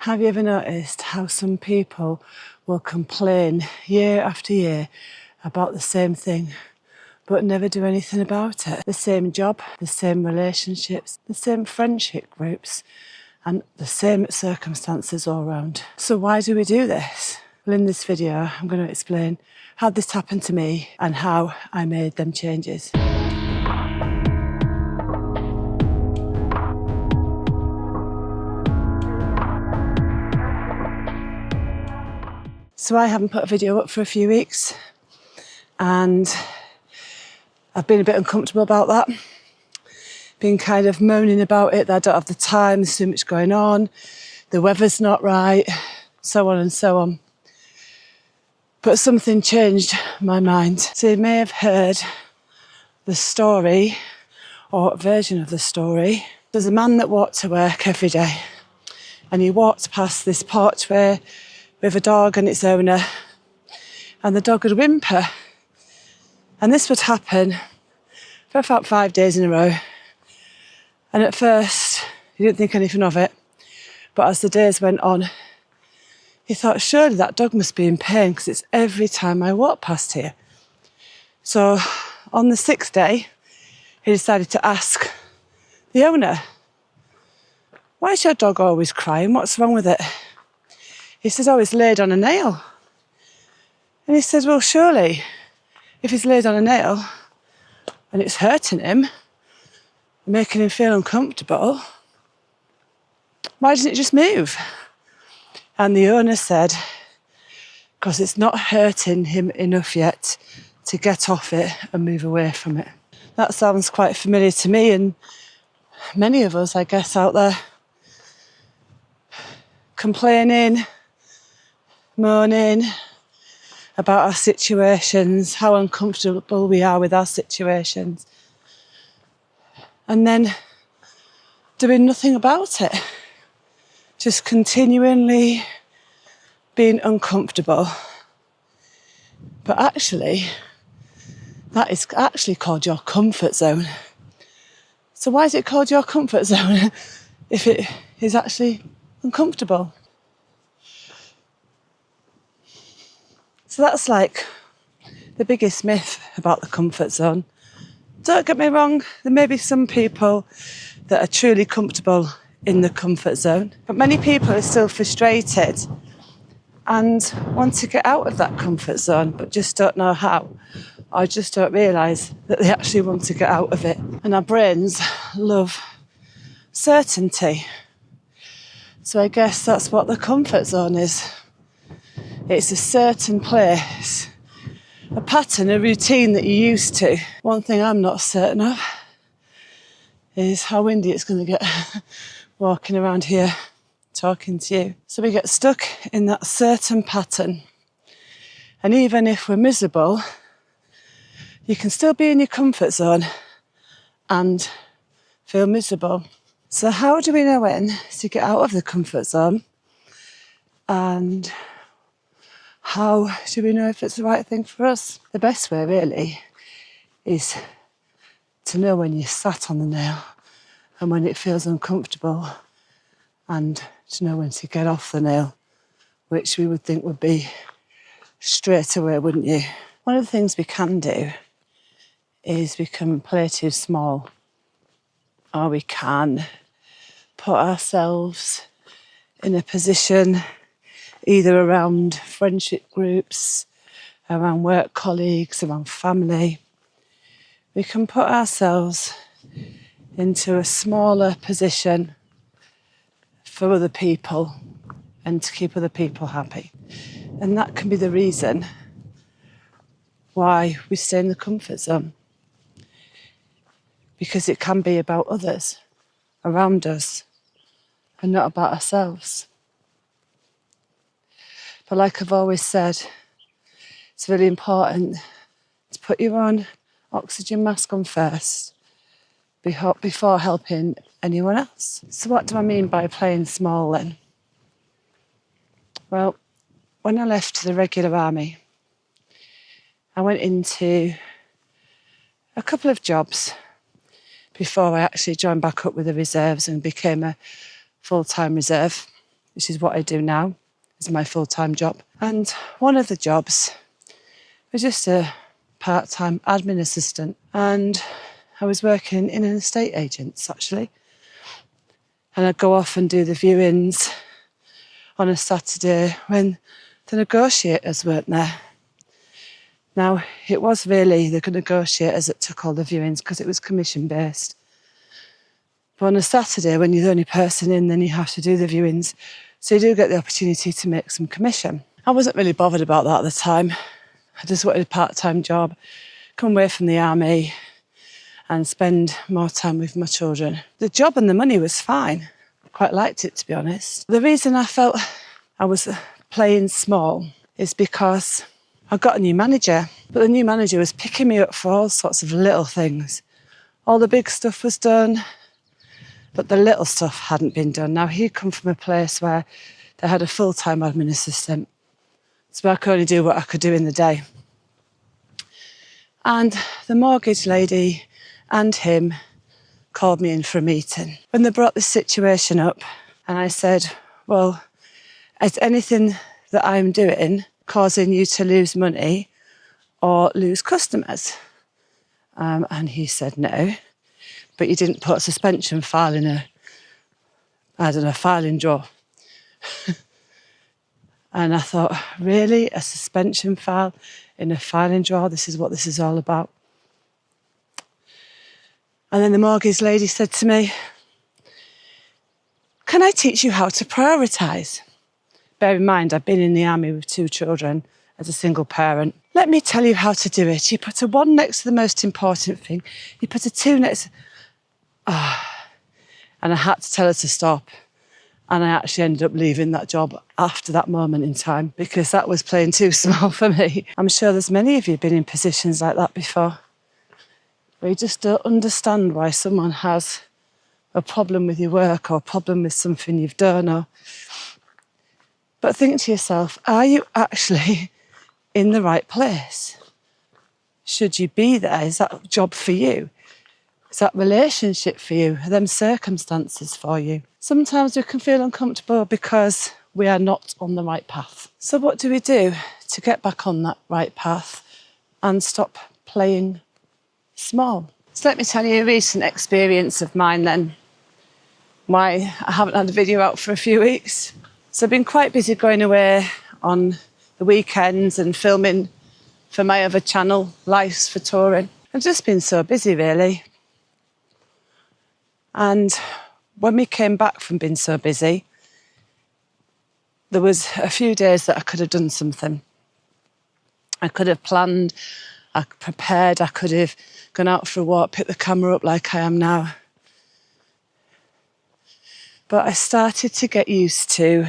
Have you ever noticed how some people will complain year after year about the same thing, but never do anything about it? The same job, the same relationships, the same friendship groups, and the same circumstances all around. So why do we do this? Well, in this video, I'm going to explain how this happened to me and how I made them changes. So I haven't put a video up for a few weeks and I've been a bit uncomfortable about that. Been kind of moaning about it, that I don't have the time, there's too much going on, the weather's not right, so on and so on. But something changed my mind. So you may have heard the story, or a version of the story. There's a man that walked to work every day and he walked past this porchway with a dog and its owner, and the dog would whimper. And this would happen for about 5 days in a row. And at first, he didn't think anything of it. But as the days went on, he thought, surely that dog must be in pain because it's every time I walk past here. So on the 6th day, he decided to ask the owner, why is your dog always crying? What's wrong with it? He says, oh, he's laid on a nail. And he says, well, surely, if he's laid on a nail and it's hurting him, making him feel uncomfortable, why doesn't it just move? And the owner said, because it's not hurting him enough yet to get off it and move away from it. That sounds quite familiar to me and many of us, I guess, out there, complaining, moaning about our situations, how uncomfortable we are with our situations, and then doing nothing about it, just continually being uncomfortable. But actually, that is actually called your comfort zone. So why is it called your comfort zone if it is actually uncomfortable? So that's like the biggest myth about the comfort zone. Don't get me wrong, there may be some people that are truly comfortable in the comfort zone, but many people are still frustrated and want to get out of that comfort zone, but just don't know how, or just don't realise that they actually want to get out of it. And our brains love certainty. So I guess that's what the comfort zone is. It's a certain place, a pattern, a routine that you're used to. One thing I'm not certain of is how windy it's going to get walking around here talking to you. So we get stuck in that certain pattern. And even if we're miserable, you can still be in your comfort zone and feel miserable. So how do we know when to get out of the comfort zone? And how do we know if it's the right thing for us? The best way, really, is to know when you're sat on the nail and when it feels uncomfortable, and to know when to get off the nail, which we would think would be straight away, wouldn't you? One of the things we can do is we can play too small, or we can put ourselves in a position either around friendship groups, around work colleagues, around family. We can put ourselves into a smaller position for other people and to keep other people happy. And that can be the reason why we stay in the comfort zone. Because it can be about others around us and not about ourselves. But like I've always said, it's really important to put your own oxygen mask on first before helping anyone else. So what do I mean by playing small then? Well, when I left the regular army, I went into a couple of jobs before I actually joined back up with the reserves and became a full-time reserve. which is what I do now. It's my full-time job. And one of the jobs was just a part-time admin assistant. And I was working in an estate agent's, actually. And I'd go off and do the viewings on a Saturday when the negotiators weren't there. Now, it was really the negotiators that took all the viewings because it was commission-based. But on a Saturday, when you're the only person in, then you have to do the viewings. So you do get the opportunity to make some commission. I wasn't really bothered about that at the time. I just wanted a part-time job, come away from the army and spend more time with my children. The job and the money was fine. I quite liked it, to be honest. The reason I felt I was playing small is because I got a new manager, but the new manager was picking me up for all sorts of little things. All the big stuff was done, but the little stuff hadn't been done. Now, he'd come from a place where they had a full-time admin assistant, so I could only do what I could do in the day. And the mortgage lady and him called me in for a meeting. When they brought this situation up, and I said, well, is anything that I'm doing causing you to lose money or lose customers? And he said no, but you didn't put a suspension file in a filing drawer. And I thought, really? A suspension file in a filing drawer? This is what this is all about. And then the mortgage lady said to me, can I teach you how to prioritise? Bear in mind, I've been in the army with 2 children as a single parent. Let me tell you how to do it. You put a 1 next to the most important thing. You put a 2 next. And I had to tell her to stop. And I actually ended up leaving that job after that moment in time because that was playing too small for me. I'm sure there's many of you been in positions like that before, where you just don't understand why someone has a problem with your work or a problem with something you've done. But think to yourself, are you actually in the right place? Should you be there? Is that job for you? Is that relationship for you? Are them circumstances for you? Sometimes we can feel uncomfortable because we are not on the right path. So what do we do to get back on that right path and stop playing small? So let me tell you a recent experience of mine then. Why I haven't had a video out for a few weeks. So I've been quite busy going away on the weekends and filming for my other channel, Life's for Touring. I've just been so busy, really. And when we came back from being so busy, there was a few days that I could have done something. I could have planned, I prepared, I could have gone out for a walk, picked the camera up like I am now. But I started to get used to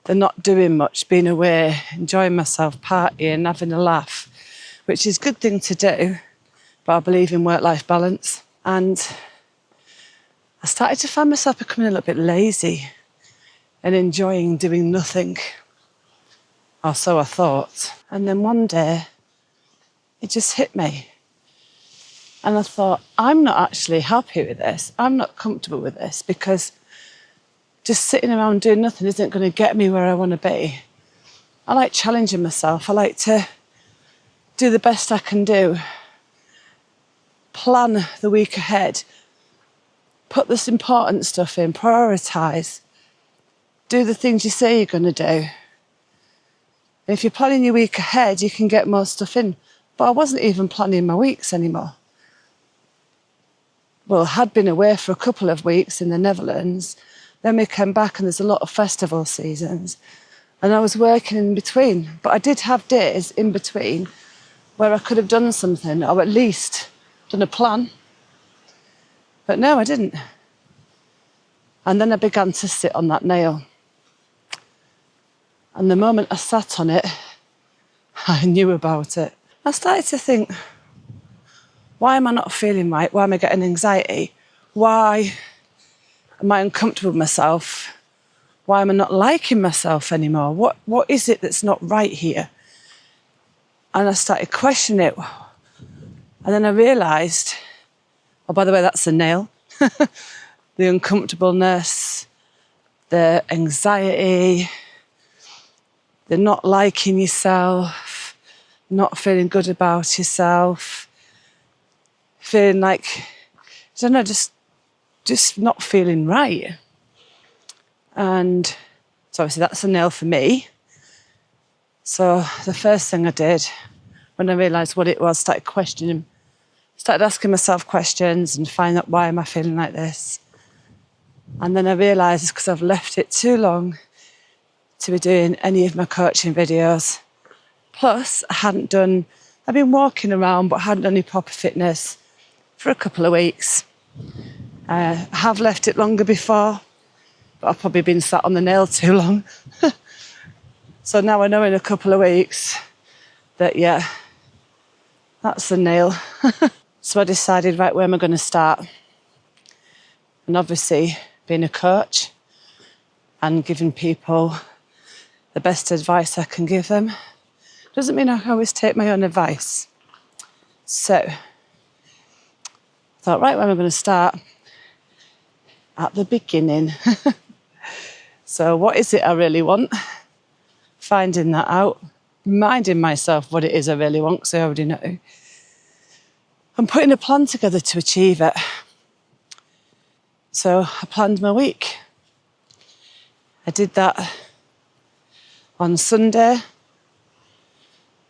the not doing much, being away, enjoying myself, partying, having a laugh, which is a good thing to do, but I believe in work-life balance. And I started to find myself becoming a little bit lazy and enjoying doing nothing, or so I thought. And then one day, it just hit me. And I thought, I'm not actually happy with this. I'm not comfortable with this because just sitting around doing nothing isn't going to get me where I want to be. I like challenging myself. I like to do the best I can do, plan the week ahead, put this important stuff in, prioritise, do the things you say you're going to do. And if you're planning your week ahead, you can get more stuff in. But I wasn't even planning my weeks anymore. Well, I had been away for a couple of weeks in the Netherlands. Then we came back and there's a lot of festival seasons. And I was working in between. But I did have days in between where I could have done something, or at least done a plan. But no, I didn't. And then I began to sit on that nail. And the moment I sat on it, I knew about it. I started to think, why am I not feeling right? Why am I getting anxiety? Why am I uncomfortable with myself? Why am I not liking myself anymore? What is it that's not right here? And I started questioning it. And then I realised, oh, by the way, that's a nail. The uncomfortableness, the anxiety, the not liking yourself, not feeling good about yourself, feeling like, I don't know, just not feeling right. And so obviously that's a nail for me. So the first thing I did when I realised what it was, started asking myself questions and finding out why am I feeling like this. And then I realised it's because I've left it too long to be doing any of my coaching videos. Plus, I've been walking around, but I hadn't done any proper fitness for a couple of weeks. I have left it longer before, but I've probably been sat on the nail too long. So now I know in a couple of weeks that, yeah, that's the nail. So I decided, right, where am I going to start? And obviously, being a coach and giving people the best advice I can give them doesn't mean I always take my own advice. So I thought, right, where am I going to start? At the beginning. So what is it I really want? Finding that out. Reminding myself what it is I really want, because I already know. And putting a plan together to achieve it. So I planned my week. I did that on Sunday.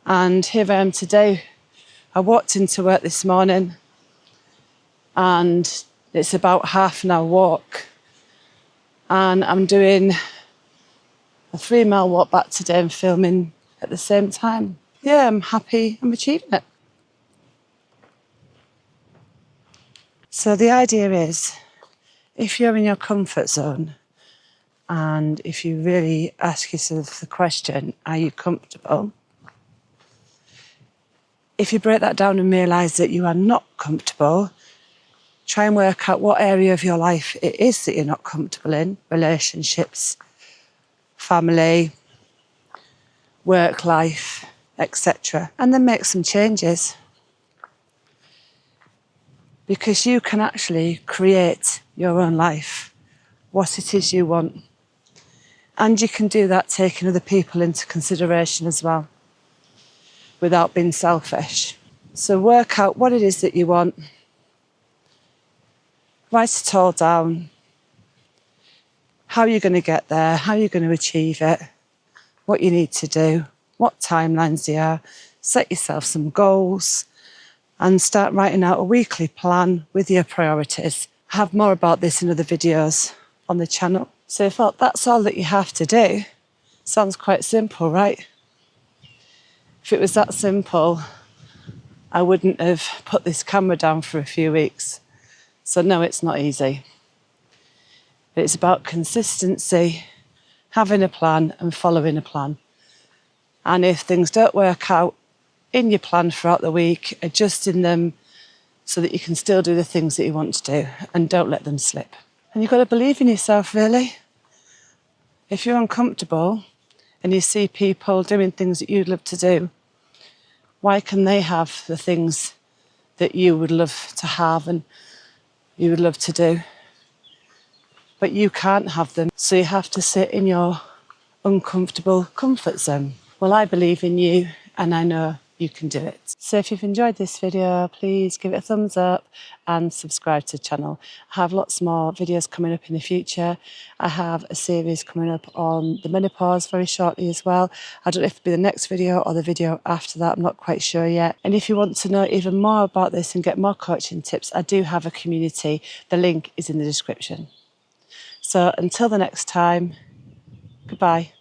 And here I am today. I walked into work this morning and it's about half an hour walk. And I'm doing a 3-mile walk back today and filming at the same time. Yeah, I'm happy I'm achieving it. So the idea is, if you're in your comfort zone and if you really ask yourself the question, are you comfortable? If you break that down and realise that you are not comfortable, try and work out what area of your life it is that you're not comfortable in. Relationships, family, work life, etc. And then make some changes. Because you can actually create your own life, what it is you want. And you can do that taking other people into consideration as well, without being selfish. So work out what it is that you want. Write it all down. How you're going to get there, how you're going to achieve it, what you need to do, what timelines there are. Set yourself some goals and start writing out a weekly plan with your priorities. I have more about this in other videos on the channel. So I thought that's all that you have to do. Sounds quite simple, right? If it was that simple, I wouldn't have put this camera down for a few weeks. So no, it's not easy. It's about consistency, having a plan and following a plan. And if things don't work out in your plan throughout the week, adjusting them so that you can still do the things that you want to do and don't let them slip. And you've got to believe in yourself, really. If you're uncomfortable and you see people doing things that you'd love to do, why can they have the things that you would love to have and you would love to do? But you can't have them, so you have to sit in your uncomfortable comfort zone. Well, I believe in you and I know you can do it. So if you've enjoyed this video, please give it a thumbs up and subscribe to the channel. I have lots more videos coming up in the future. I have a series coming up on the menopause very shortly as well. I don't know if it'll be the next video or the video after that, I'm not quite sure yet. And if you want to know even more about this and get more coaching tips, I do have a community. The link is in the description. So until the next time, goodbye.